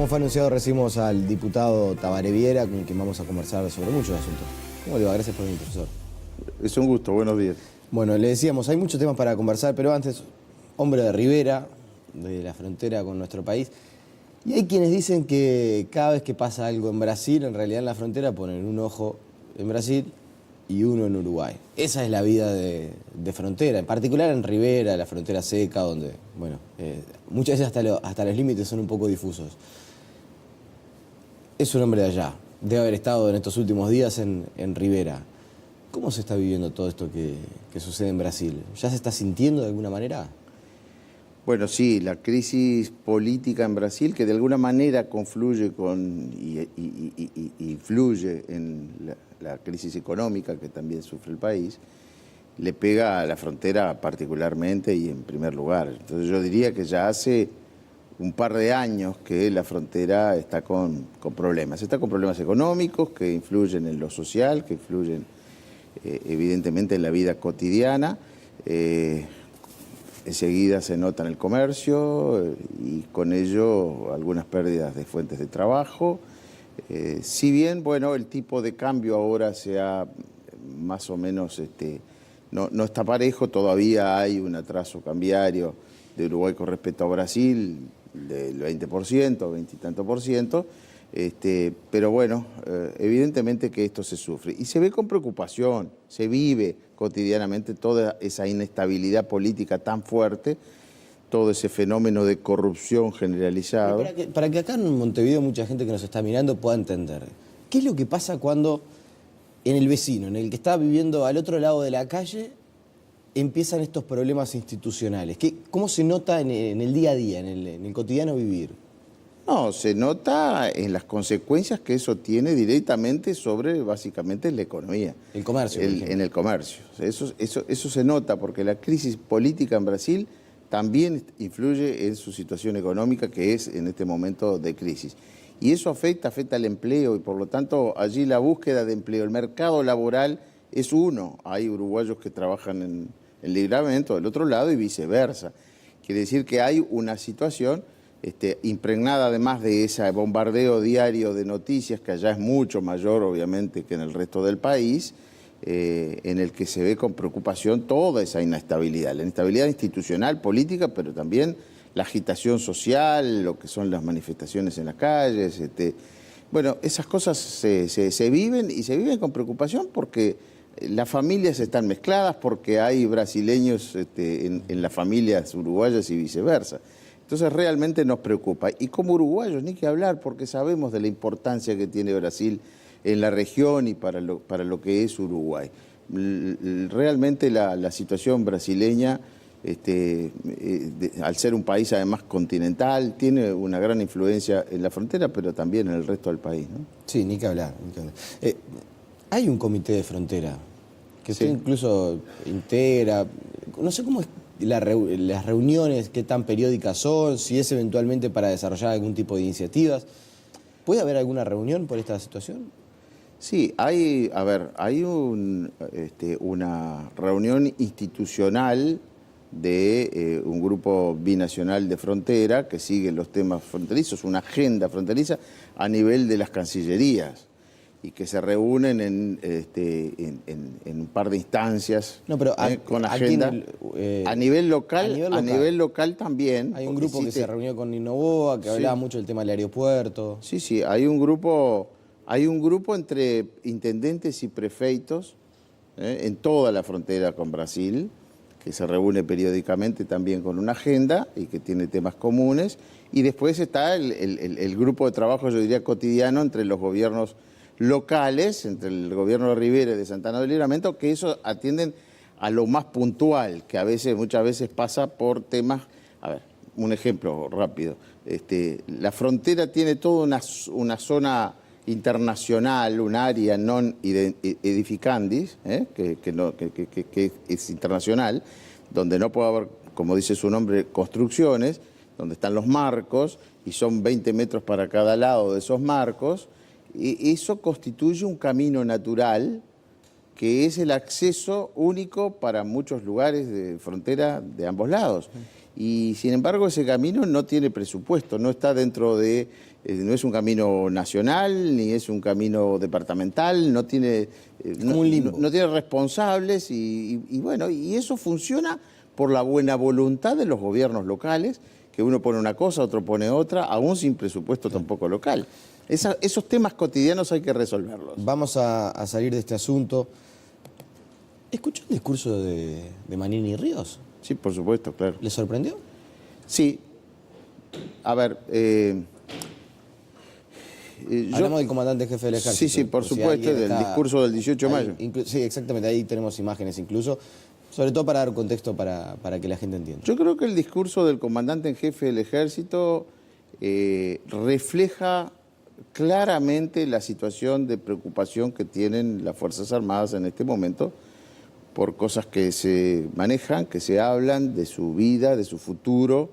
como fue anunciado, recibimos al diputado Tabaré Viera, con quien vamos a conversar sobre muchos asuntos. ¿Cómo le va? Gracias por venir, profesor. Es un gusto, buenos días. Bueno, le decíamos, hay muchos temas para conversar, pero antes, hombre de Rivera, de la frontera con nuestro país, y hay quienes dicen que cada vez que pasa algo en Brasil, en realidad en la frontera ponen un ojo en Brasil y uno en Uruguay. Esa es la vida de frontera, en particular en Rivera, la frontera seca, donde, bueno, muchas veces hasta los límites son un poco difusos. Es un hombre de allá, debe haber estado en estos últimos días en Rivera. ¿Cómo se está viviendo todo esto que sucede en Brasil? ¿Ya se está sintiendo de alguna manera? Bueno, sí, la crisis política en Brasil, que de alguna manera confluye y influye en la crisis económica que también sufre el país, le pega a la frontera particularmente y en primer lugar. Entonces yo diría que ya hace un par de años que la frontera está con problemas. Está con problemas económicos que influyen en lo social, que influyen evidentemente en la vida cotidiana. Enseguida se nota en el comercio y con ello algunas pérdidas de fuentes de trabajo. Si bien, bueno, el tipo de cambio ahora se ha más o menos, no está parejo, todavía hay un atraso cambiario de Uruguay con respecto a Brasil del 20%, 20 y tanto por ciento, pero bueno, evidentemente que esto se sufre y se ve con preocupación, se vive cotidianamente toda esa inestabilidad política tan fuerte, todo ese fenómeno de corrupción generalizado. Para que acá en Montevideo mucha gente que nos está mirando pueda entender, ¿qué es lo que pasa cuando en el vecino, en el que está viviendo al otro lado de la calle, empiezan estos problemas institucionales? ¿Cómo se nota en el día a día, en el cotidiano vivir? No, se nota en las consecuencias que eso tiene directamente sobre, básicamente, la economía. El comercio. En el comercio. Eso se nota porque la crisis política en Brasil también influye en su situación económica, que es en este momento de crisis. Y eso afecta al empleo y por lo tanto allí la búsqueda de empleo, el mercado laboral es uno. Hay uruguayos que trabajan en Libramento del otro lado y viceversa. Quiere decir que hay una situación impregnada además de ese bombardeo diario de noticias, que allá es mucho mayor obviamente que en el resto del país, en el que se ve con preocupación toda esa inestabilidad, la inestabilidad institucional, política, pero también la agitación social, lo que son las manifestaciones en las calles. Bueno, esas cosas se viven y se viven con preocupación porque las familias están mezcladas, porque hay brasileños en las familias uruguayas y viceversa. Entonces realmente nos preocupa. Y como uruguayos, ni que hablar, porque sabemos de la importancia que tiene Brasil en la región y para lo que es Uruguay. Realmente la situación brasileña, al ser un país además continental, tiene una gran influencia en la frontera, pero también en el resto del país, ¿no? Sí, ni que hablar. Hay un comité de frontera que sí, incluso integra, no sé cómo es las reuniones, qué tan periódicas son, si es eventualmente para desarrollar algún tipo de iniciativas. ¿Puede haber alguna reunión por esta situación? Sí, hay una reunión institucional de un grupo binacional de frontera que sigue los temas fronterizos, una agenda fronteriza a nivel de las cancillerías y que se reúnen en un par de instancias, no, pero con agenda. A nivel local también. Hay un grupo que se reunió con Novoa, que hablaba mucho del tema del aeropuerto. Sí, hay un grupo entre intendentes y prefeitos en toda la frontera con Brasil, que se reúne periódicamente también con una agenda y que tiene temas comunes. Y después está el grupo de trabajo, yo diría, cotidiano entre los gobiernos locales, entre el gobierno de Rivera y de Santana del Livramento, que eso atienden a lo más puntual, que muchas veces pasa por temas. A ver, un ejemplo rápido. La frontera tiene toda una zona internacional, un área non edificandis, que es internacional, donde no puede haber, como dice su nombre, construcciones, donde están los marcos, y son 20 metros para cada lado de esos marcos, y eso constituye un camino natural que es el acceso único para muchos lugares de frontera de ambos lados. Y sin embargo ese camino no tiene presupuesto, no está dentro de no es un camino nacional, ni es un camino departamental, no tiene, como un limbo. no tiene responsables y bueno, y eso funciona por la buena voluntad de los gobiernos locales, que uno pone una cosa, otro pone otra, aún sin presupuesto tampoco local. Esos temas cotidianos hay que resolverlos. Vamos a salir de este asunto. ¿Escuchó el discurso de Manini Ríos? Sí, por supuesto, claro. ¿Le sorprendió? Sí. A ver, hablamos del comandante jefe del ejército. Sí, sí, por supuesto, del discurso del 18 de mayo. Sí, exactamente, ahí tenemos imágenes incluso, sobre todo para dar contexto para que la gente entienda. Yo creo que el discurso del comandante en jefe del ejército refleja claramente la situación de preocupación que tienen las Fuerzas Armadas en este momento por cosas que se manejan, que se hablan de su vida, de su futuro,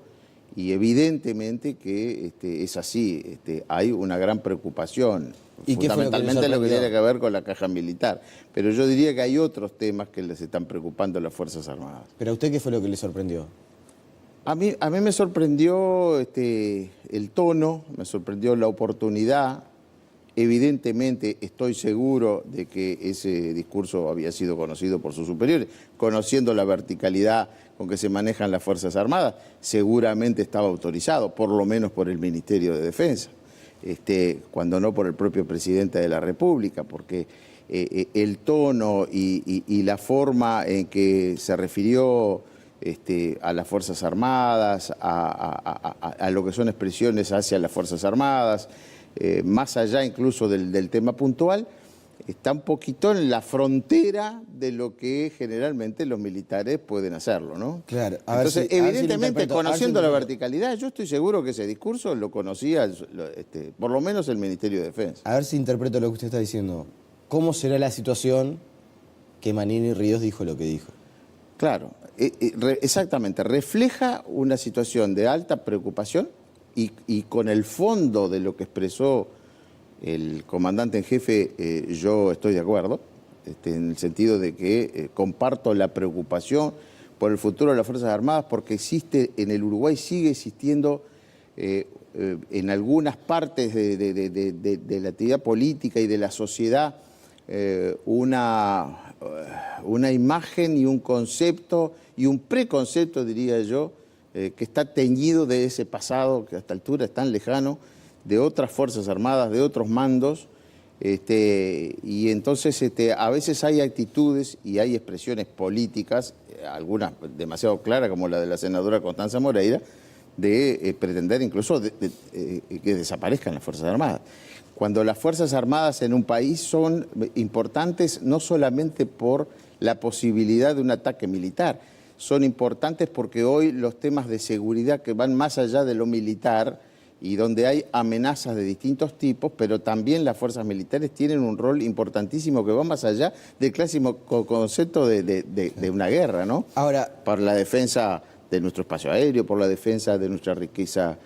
y evidentemente que es así, hay una gran preocupación, ¿Y fundamentalmente lo que tiene que ver con la caja militar. Pero yo diría que hay otros temas que les están preocupando a las Fuerzas Armadas. ¿Pero a usted qué fue lo que le sorprendió? A mí me sorprendió el tono, me sorprendió la oportunidad. Evidentemente estoy seguro de que ese discurso había sido conocido por sus superiores, conociendo la verticalidad con que se manejan las Fuerzas Armadas, seguramente estaba autorizado, por lo menos por el Ministerio de Defensa, cuando no por el propio presidente de la República, porque el tono y la forma en que se refirió a las Fuerzas Armadas, a lo que son expresiones hacia las Fuerzas Armadas, más allá incluso del tema puntual, está un poquito en la frontera de lo que generalmente los militares pueden hacerlo, ¿no? Claro. Entonces, evidentemente, conociendo la verticalidad, yo estoy seguro que ese discurso lo conocía, por lo menos el Ministerio de Defensa. A ver si interpreto lo que usted está diciendo. ¿Cómo será la situación que Manini Ríos dijo lo que dijo? Claro, exactamente. Refleja una situación de alta preocupación y con el fondo de lo que expresó el comandante en jefe, yo estoy de acuerdo, en el sentido de que comparto la preocupación por el futuro de las Fuerzas Armadas, porque existe, en el Uruguay sigue existiendo en algunas partes de la actividad política y de la sociedad una imagen y un concepto y un preconcepto, diría yo, que está teñido de ese pasado que a esta altura es tan lejano, de otras Fuerzas Armadas, de otros mandos, y entonces a veces hay actitudes y hay expresiones políticas, algunas demasiado claras, como la de la senadora Constanza Moreira, de pretender incluso que desaparezcan las Fuerzas Armadas. Cuando las Fuerzas Armadas en un país son importantes no solamente por la posibilidad de un ataque militar, son importantes porque hoy los temas de seguridad que van más allá de lo militar y donde hay amenazas de distintos tipos, pero también las fuerzas militares tienen un rol importantísimo que va más allá del clásico concepto de una guerra, ¿no? Ahora, por la defensa de nuestro espacio aéreo, por la defensa de nuestra riqueza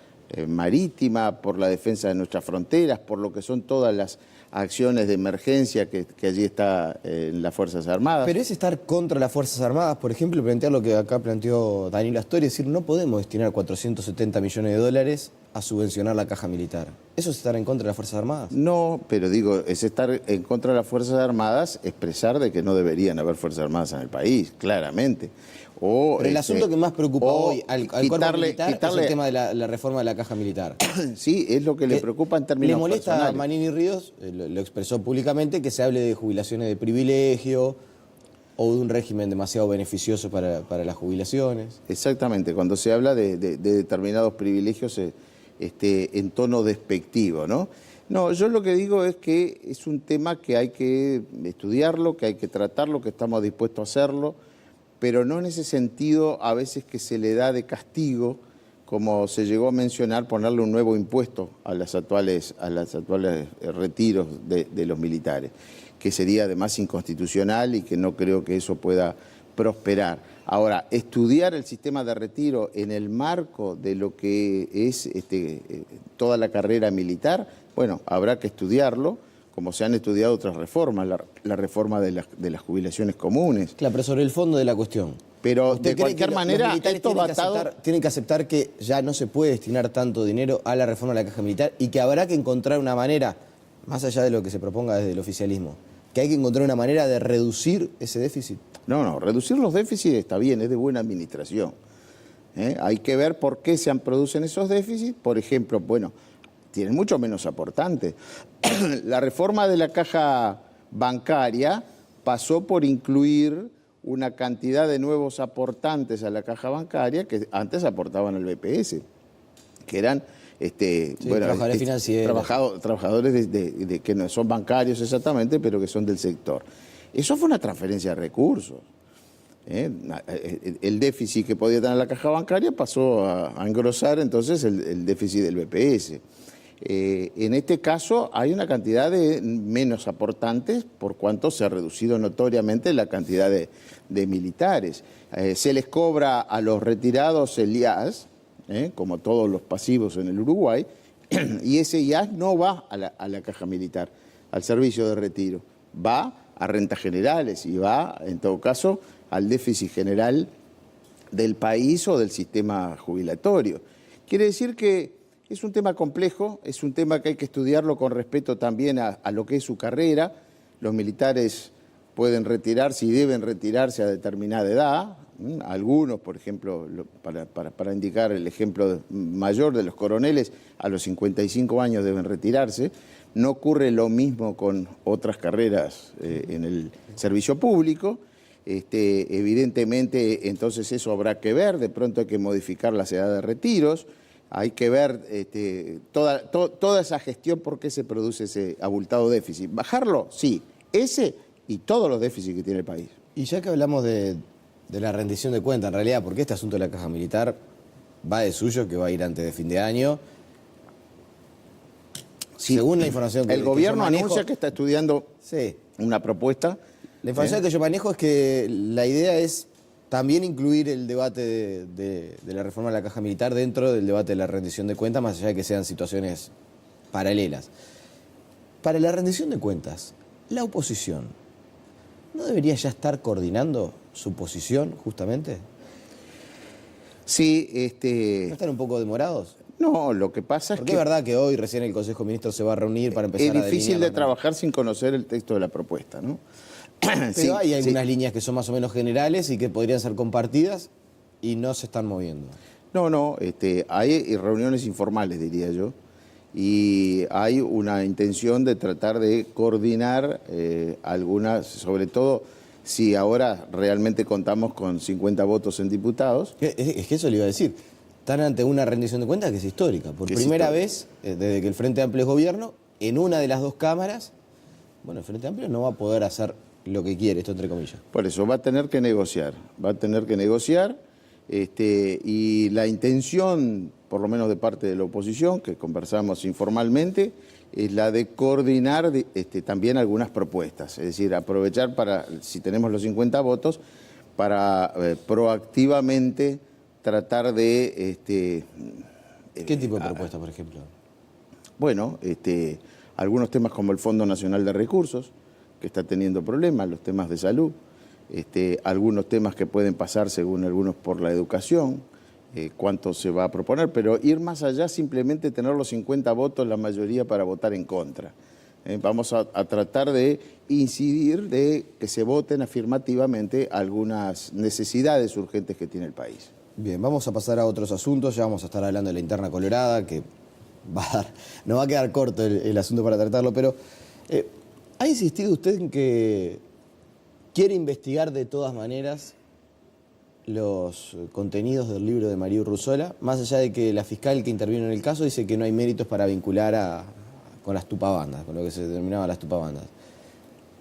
marítima, por la defensa de nuestras fronteras, por lo que son todas las acciones de emergencia que allí está en las Fuerzas Armadas. Pero es estar contra las Fuerzas Armadas, por ejemplo, plantear lo que acá planteó Daniel Astori, es decir, no podemos destinar 470 millones de dólares a subvencionar la caja militar. ¿Eso es estar en contra de las Fuerzas Armadas? No, pero digo, es estar en contra de las Fuerzas Armadas, expresar de que no deberían haber Fuerzas Armadas en el país, claramente. Pero el asunto que más preocupa hoy al cuerpo militar es el tema de la reforma de la caja militar. Sí, es lo que le preocupa en términos personales. Le molesta a Manini Ríos, lo expresó públicamente, que se hable de jubilaciones de privilegio o de un régimen demasiado beneficioso para las jubilaciones. Exactamente, cuando se habla de determinados privilegios en tono despectivo, ¿no? No, yo lo que digo es que es un tema que hay que estudiarlo, que hay que tratarlo, que estamos dispuestos a hacerlo, pero no en ese sentido a veces que se le da de castigo, como se llegó a mencionar, ponerle un nuevo impuesto a los actuales retiros de los militares, que sería además inconstitucional y que no creo que eso pueda prosperar. Ahora, estudiar el sistema de retiro en el marco de lo que es toda la carrera militar, bueno, habrá que estudiarlo, como se han estudiado otras reformas, la reforma de las jubilaciones comunes. Claro, pero sobre el fondo de la cuestión, Pero ¿Usted de cree cualquier que manera, los militares esto va atado... tienen que aceptar que ya no se puede destinar tanto dinero a la reforma de la caja militar y que habrá que encontrar una manera, más allá de lo que se proponga desde el oficialismo, que hay que encontrar una manera de reducir ese déficit? No, reducir los déficits está bien, es de buena administración. Hay que ver por qué se producen esos déficits. Por ejemplo, bueno, tienen mucho menos aportantes. La reforma de la caja bancaria pasó por incluir una cantidad de nuevos aportantes a la caja bancaria que antes aportaban al BPS, que eran trabajadores financieros. Trabajadores que no son bancarios exactamente, pero que son del sector. Eso fue una transferencia de recursos. El déficit que podía tener la caja bancaria pasó a engrosar entonces el déficit del BPS. En este caso hay una cantidad de menos aportantes por cuanto se ha reducido notoriamente la cantidad de militares. Se les cobra a los retirados el IAS, como todos los pasivos en el Uruguay, y ese IAS no va a la caja militar, al servicio de retiro, va a rentas generales y va, en todo caso, al déficit general del país o del sistema jubilatorio. Quiere decir que es un tema complejo, es un tema que hay que estudiarlo con respeto también a lo que es su carrera. Los militares pueden retirarse y deben retirarse a determinada edad. Algunos, por ejemplo, para indicar el ejemplo mayor de los coroneles, a los 55 años deben retirarse. No ocurre lo mismo con otras carreras en el servicio público. Evidentemente, entonces eso habrá que ver, de pronto hay que modificar las edades de retiros. Hay que ver toda esa gestión, por qué se produce ese abultado déficit. ¿Bajarlo? Sí. Ese y todos los déficits que tiene el país. Y ya que hablamos de la rendición de cuentas, en realidad, porque este asunto de la caja militar va de suyo, que va a ir antes de fin de año. Sí. Según la información que el gobierno yo manejo, anuncia que está estudiando una propuesta. La información que yo manejo es que la idea es también incluir el debate de la reforma de la caja militar dentro del debate de la rendición de cuentas, más allá de que sean situaciones paralelas. Para la rendición de cuentas, la oposición, ¿no debería ya estar coordinando su posición, justamente? Sí, ¿No están un poco demorados? No, lo que pasa es Porque que... es verdad que hoy recién el Consejo de Ministros se va a reunir para empezar a delinear. Es difícil de trabajar sin conocer el texto de la propuesta, ¿no? Pero sí, hay algunas líneas que son más o menos generales y que podrían ser compartidas y no se están moviendo. No, hay reuniones informales, diría yo, y hay una intención de tratar de coordinar algunas, sobre todo si ahora realmente contamos con 50 votos en diputados. Es que eso le iba a decir. Están ante una rendición de cuentas que es histórica. Por primera vez, desde que el Frente Amplio es gobierno, en una de las dos cámaras, bueno, el Frente Amplio no va a poder hacer lo que quiere, esto entre comillas. Por eso, va a tener que negociar, y la intención, por lo menos de parte de la oposición, que conversamos informalmente, es la de coordinar también algunas propuestas, es decir, aprovechar para, si tenemos los 50 votos, para proactivamente tratar de... ¿Qué tipo de propuestas, por ejemplo? Bueno, algunos temas como el Fondo Nacional de Recursos, que está teniendo problemas, los temas de salud, algunos temas que pueden pasar, según algunos, por la educación, cuánto se va a proponer, pero ir más allá, simplemente tener los 50 votos, la mayoría, para votar en contra. Vamos a tratar de incidir de que se voten afirmativamente algunas necesidades urgentes que tiene el país. Bien, vamos a pasar a otros asuntos, ya vamos a estar hablando de la interna colorada, que nos va a quedar corto el asunto para tratarlo, pero ¿ha insistido usted en que quiere investigar de todas maneras los contenidos del libro de María Urruzola, más allá de que la fiscal que intervino en el caso dice que no hay méritos para vincular con las tupabandas, con lo que se denominaba las tupabandas?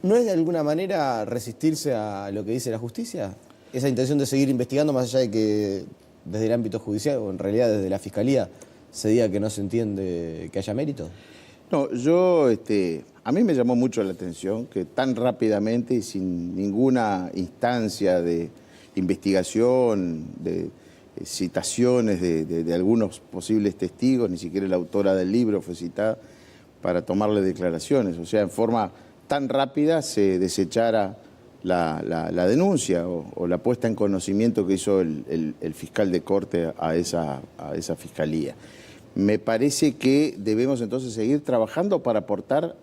¿No es de alguna manera resistirse a lo que dice la justicia? Esa intención de seguir investigando, más allá de que desde el ámbito judicial, o en realidad desde la fiscalía, se diga que no se entiende que haya mérito. No, a mí me llamó mucho la atención que tan rápidamente y sin ninguna instancia de investigación, de citaciones de algunos posibles testigos, ni siquiera la autora del libro fue citada para tomarle declaraciones. O sea, en forma tan rápida se desechara la denuncia o la puesta en conocimiento que hizo el fiscal de corte a esa fiscalía. Me parece que debemos entonces seguir trabajando para aportar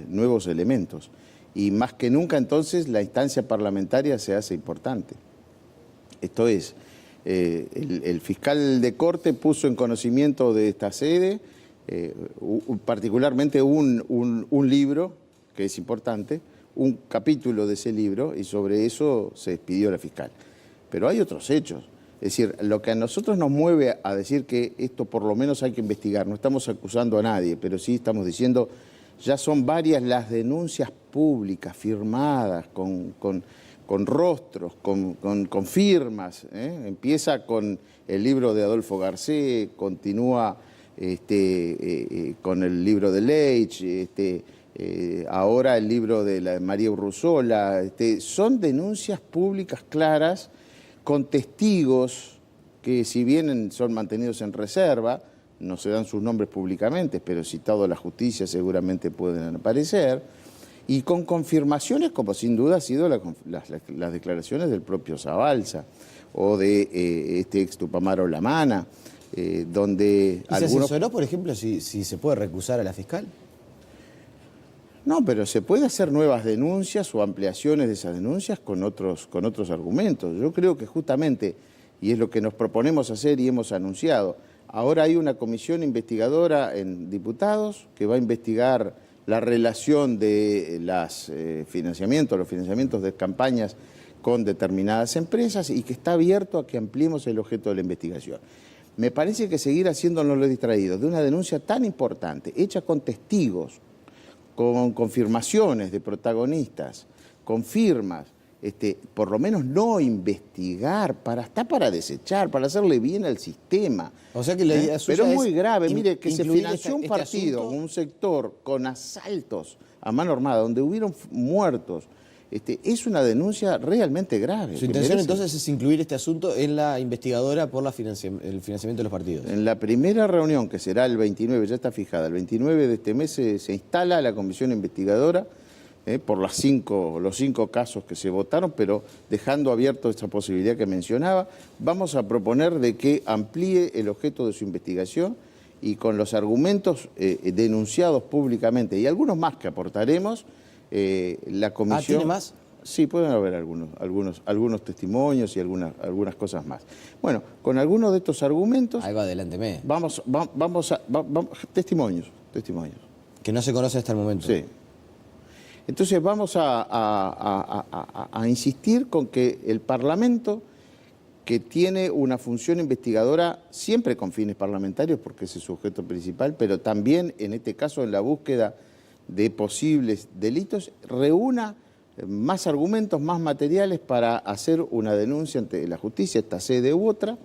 nuevos elementos. Y más que nunca entonces la instancia parlamentaria se hace importante. Esto es, el fiscal de corte puso en conocimiento de esta sede particularmente un libro, que es importante, un capítulo de ese libro, y sobre eso se despidió la fiscal. Pero hay otros hechos. Es decir, lo que a nosotros nos mueve a decir que esto por lo menos hay que investigar, no estamos acusando a nadie, pero sí estamos diciendo, ya son varias las denuncias públicas, firmadas, con rostros, con firmas. Empieza con el libro de Adolfo Garcés, continúa con el libro de Leitch, ahora el libro de María Urruzola. Son denuncias públicas claras, con testigos que, si bien son mantenidos en reserva, no se dan sus nombres públicamente, pero citado a la justicia seguramente pueden aparecer, y con confirmaciones como sin duda han sido las declaraciones del propio Zabalza o de ex Tupamaro Lamana, donde ¿Y se asesoró, por ejemplo, si se puede recusar a la fiscal? No, pero se puede hacer nuevas denuncias o ampliaciones de esas denuncias con otros argumentos. Yo creo que justamente, y es lo que nos proponemos hacer y hemos anunciado, ahora hay una comisión investigadora en diputados que va a investigar la relación de los financiamientos de campañas con determinadas empresas y que está abierto a que ampliemos el objeto de la investigación. Me parece que seguir haciéndonos los distraídos de una denuncia tan importante, hecha con testigos, con confirmaciones de protagonistas, con firmas, por lo menos no investigar, para desechar, para hacerle bien al sistema. O sea que la idea suya Pero es muy grave, mire, que se financió un este partido, asunto, un sector con asaltos a mano armada, donde hubieron muertos. Es una denuncia realmente grave. Su intención entonces es incluir este asunto en la investigadora por el financiamiento de los partidos. En la primera reunión, que será el 29, ya está fijada, el 29 de este mes se instala la comisión investigadora por los 5 casos que se votaron, pero dejando abierto esta posibilidad que mencionaba. Vamos a proponer de que amplíe el objeto de su investigación y con los argumentos denunciados públicamente y algunos más que aportaremos, la comisión... ¿Tiene más? Sí, pueden haber algunos testimonios y algunas cosas más. Bueno, con algunos de estos argumentos... Algo adelánteme. Vamos testimonios. Que no se conoce hasta el momento. Sí. Entonces vamos a insistir con que el Parlamento, que tiene una función investigadora siempre con fines parlamentarios, porque ese es su objeto principal, pero también en este caso en la búsqueda de posibles delitos, reúna más argumentos, más materiales para hacer una denuncia ante la justicia, esta sede u otra,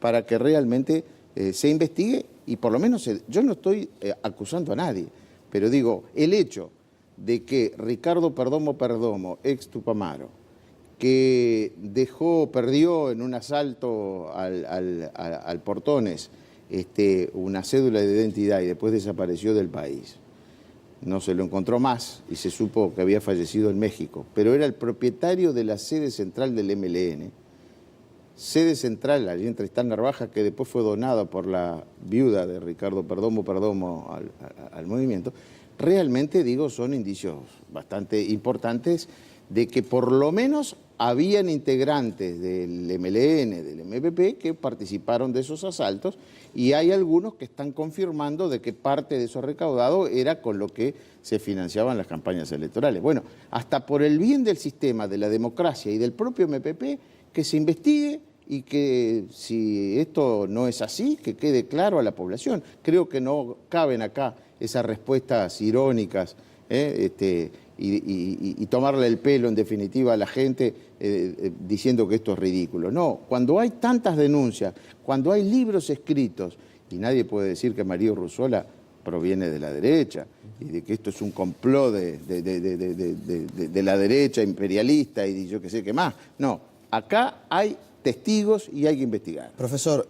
para que realmente se investigue y por lo menos, yo no estoy acusando a nadie, pero digo, el hecho de que Ricardo Perdomo, ex Tupamaro, que perdió en un asalto al Portones una cédula de identidad y después desapareció del país. No se lo encontró más y se supo que había fallecido en México, pero era el propietario de la sede central del MLN, sede central allí en Tristán Narvaja, que después fue donada por la viuda de Ricardo Perdomo al movimiento. Realmente, digo, son indicios bastante importantes de que por lo menos habían integrantes del MLN, del MPP, que participaron de esos asaltos, y hay algunos que están confirmando de que parte de eso recaudado era con lo que se financiaban las campañas electorales. Bueno, hasta por el bien del sistema, de la democracia y del propio MPP, que se investigue y que si esto no es así, que quede claro a la población. Creo que no caben acá esas respuestas irónicas, y tomarle el pelo en definitiva a la gente diciendo que esto es ridículo. No, cuando hay tantas denuncias, cuando hay libros escritos, y nadie puede decir que María Urruzola proviene de la derecha y de que esto es un complot de la derecha imperialista y yo qué sé qué más. No, acá hay testigos y hay que investigar. Profesor,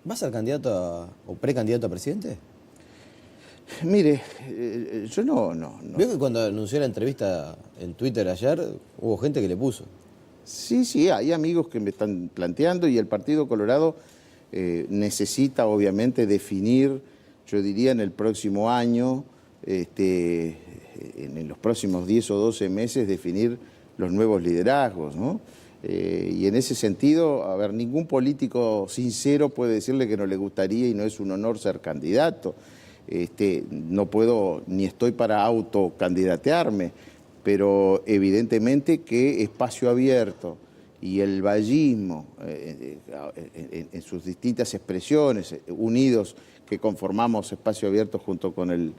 ¿va a ser candidato o precandidato a presidente? Mire, yo no. Veo que cuando anunció la entrevista en Twitter ayer, hubo gente que le puso. Sí, hay amigos que me están planteando y el Partido Colorado necesita obviamente definir, yo diría en el próximo año, en los próximos 10 o 12 meses, definir los nuevos liderazgos, ¿no? Y en ese sentido, a ver, ningún político sincero puede decirle que no le gustaría y no es un honor ser candidato. No puedo ni estoy para autocandidatearme, pero evidentemente que Espacio Abierto y el vallismo en sus distintas expresiones, unidos que conformamos Espacio Abierto junto con el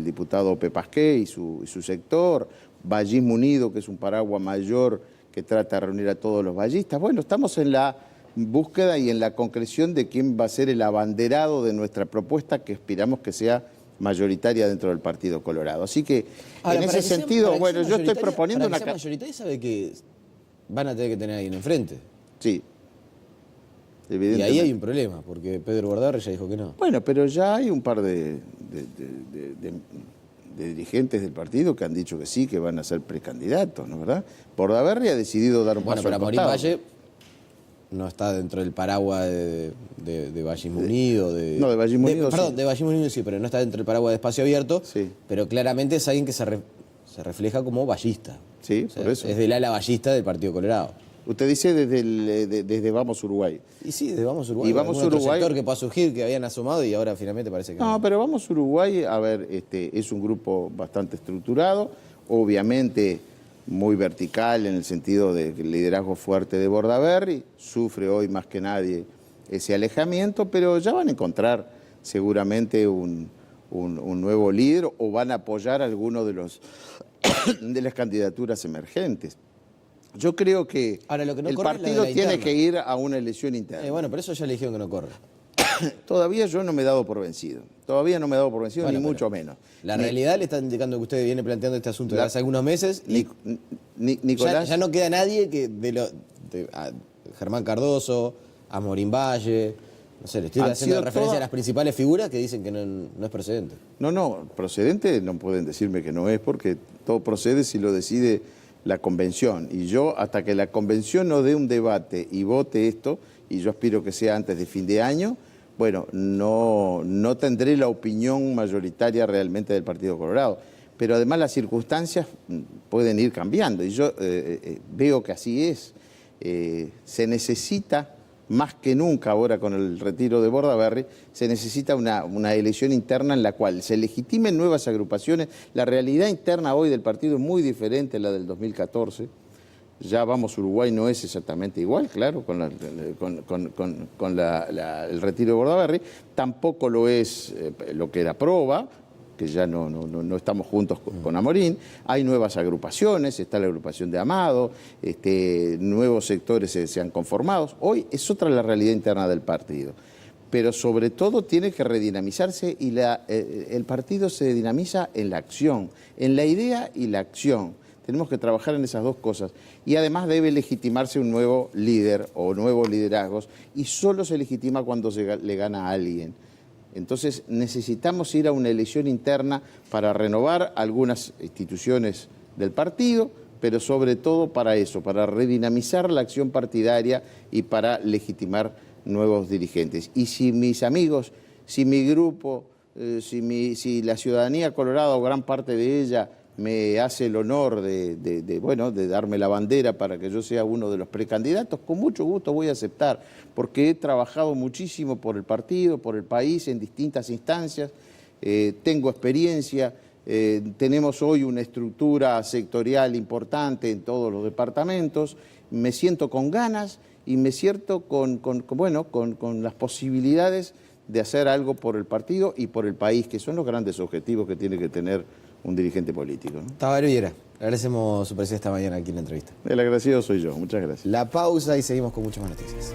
diputado Pepasqué y su sector, Vallismo Unido, que es un paraguas mayor que trata de reunir a todos los vallistas. Bueno, estamos en la búsqueda y en la concreción de quién va a ser el abanderado de nuestra propuesta que aspiramos que sea mayoritaria dentro del Partido Colorado. Así que, ahora, en ese sentido, bueno, yo estoy proponiendo una... Para que sea mayoritaria sabe que van a tener que tener a alguien enfrente. Sí. Y ahí hay un problema, porque Pedro Bordaberry ya dijo que no. Bueno, pero ya hay un par de dirigentes del partido que han dicho que sí, que van a ser precandidatos, ¿no verdad? Bordaberry ha decidido dar un paso al costado. Bueno, pero Amorín Valle no está dentro del paraguas de Vallismo Unido. No, de Vallismo Unido perdón, sí. De Vallismo Unido sí, pero no está dentro del paraguas de Espacio Abierto. Sí. Pero claramente es alguien que se refleja como vallista. Sí, o sea, por eso. Es del ala vallista del Partido Colorado. Usted dice desde Vamos Uruguay. Y sí, desde Vamos Uruguay. Y Vamos Uruguay, otro sector que pueda surgir, que habían asomado y ahora finalmente parece que no. No, pero Vamos Uruguay, a ver, es un grupo bastante estructurado, obviamente muy vertical en el sentido del liderazgo fuerte de Bordaberry, sufre hoy más que nadie ese alejamiento, pero ya van a encontrar seguramente un nuevo líder o van a apoyar alguno de las candidaturas emergentes. Yo creo que ahora, lo que no el corre partido es tiene que ir a una elección interna. Bueno, pero eso ya le dijeron que no corre. Todavía yo no me he dado por vencido. Todavía no me he dado por vencido, bueno, ni mucho menos. La realidad le está indicando que usted viene planteando este asunto desde hace algunos meses y Nicolás, ya no queda nadie que a Germán Cardoso, a Amorín Valle, no sé, le estoy haciendo referencia a las principales figuras que dicen que no es procedente. No, procedente no pueden decirme que no es porque todo procede si lo decide la convención. Y yo, hasta que la convención no dé un debate y vote esto, y yo aspiro que sea antes de fin de año, bueno, no tendré la opinión mayoritaria realmente del Partido Colorado. Pero además las circunstancias pueden ir cambiando y yo veo que así es. Se necesita, más que nunca ahora con el retiro de Bordaberry, se necesita una elección interna en la cual se legitimen nuevas agrupaciones. La realidad interna hoy del partido es muy diferente a la del 2014. Ya Vamos Uruguay no es exactamente igual, claro, con el retiro de Bordaberry. Tampoco lo es lo que era Proba, que ya no estamos juntos con Amorín. Hay nuevas agrupaciones, está la agrupación de Amado, nuevos sectores se han conformado. Hoy es otra la realidad interna del partido. Pero sobre todo tiene que redinamizarse y el partido se dinamiza en la acción, en la idea y la acción. Tenemos que trabajar en esas dos cosas. Y además debe legitimarse un nuevo líder o nuevos liderazgos y solo se legitima cuando le gana a alguien. Entonces necesitamos ir a una elección interna para renovar algunas instituciones del partido, pero sobre todo para eso, para redinamizar la acción partidaria y para legitimar nuevos dirigentes. Y si mis amigos, si mi grupo, si la ciudadanía colorada o gran parte de ella me hace el honor de darme la bandera para que yo sea uno de los precandidatos, con mucho gusto voy a aceptar, porque he trabajado muchísimo por el partido, por el país, en distintas instancias, tengo experiencia, tenemos hoy una estructura sectorial importante en todos los departamentos, me siento con ganas y me siento con las posibilidades de hacer algo por el partido y por el país, que son los grandes objetivos que tiene que tener un dirigente político, ¿no? Tabaré Viera, agradecemos su presencia esta mañana aquí en la entrevista. El agradecido soy yo, muchas gracias. La pausa y seguimos con muchas más noticias.